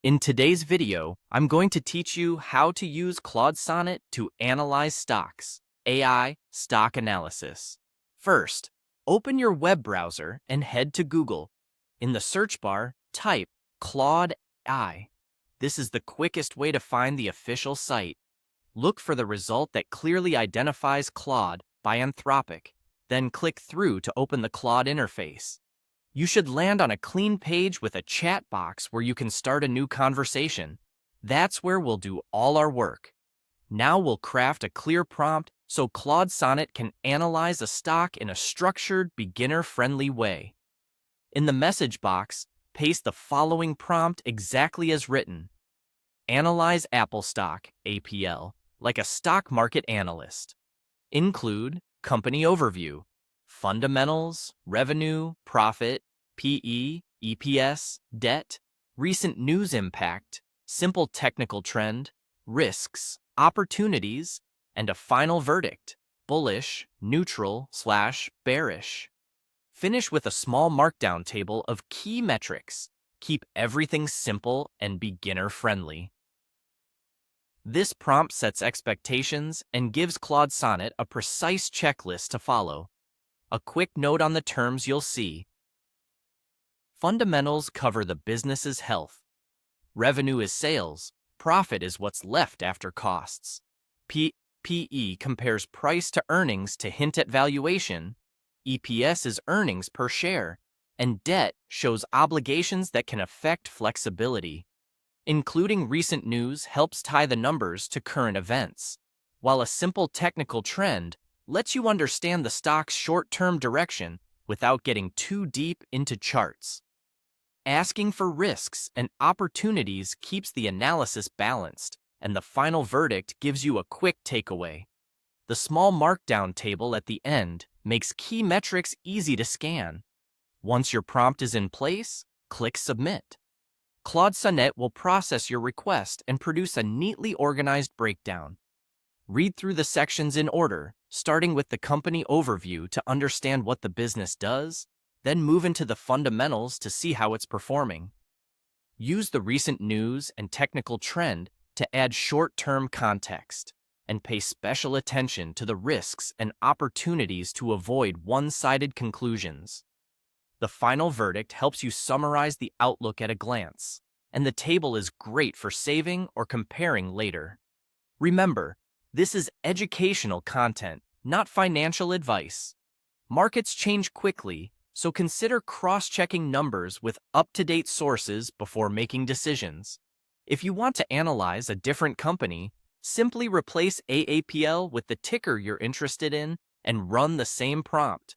In today's video, I'm going to teach you how to use Claude Sonnet to analyze stocks, AI stock analysis. First, open your web browser and head to Google. In the search bar, type Claude AI. This is the quickest way to find the official site. Look for the result that clearly identifies Claude by Anthropic, then click through to open the Claude interface. You should land on a clean page with a chat box where you can start a new conversation. That's where we'll do all our work. Now we'll craft a clear prompt so Claude Sonnet can analyze a stock in a structured, beginner-friendly way. In the message box, paste the following prompt exactly as written. Analyze Apple stock, APL, like a stock market analyst. Include company overview, fundamentals, revenue, profit, PE, EPS, debt, recent news impact, simple technical trend, risks, opportunities, and a final verdict, bullish, neutral, / bearish. Finish with a small markdown table of key metrics. Keep everything simple and beginner-friendly. This prompt sets expectations and gives Claude Sonnet a precise checklist to follow. A quick note on the terms you'll see. Fundamentals cover the business's health. Revenue is sales. Profit is what's left after costs. PE compares price to earnings to hint at valuation. EPS is earnings per share. And debt shows obligations that can affect flexibility. Including recent news helps tie the numbers to current events, while a simple technical trend lets you understand the stock's short-term direction without getting too deep into charts. Asking for risks and opportunities keeps the analysis balanced, and the final verdict gives you a quick takeaway. The small markdown table at the end makes key metrics easy to scan. Once your prompt is in place, click Submit. Claude Sonnet will process your request and produce a neatly organized breakdown. Read through the sections in order, starting with the company overview to understand what the business does, then move into the fundamentals to see how it's performing. Use the recent news and technical trend to add short-term context, and pay special attention to the risks and opportunities to avoid one-sided conclusions. The final verdict helps you summarize the outlook at a glance, and the table is great for saving or comparing later. Remember, this is educational content, not financial advice. Markets change quickly, so consider cross-checking numbers with up-to-date sources before making decisions. If you want to analyze a different company, simply replace AAPL with the ticker you're interested in and run the same prompt.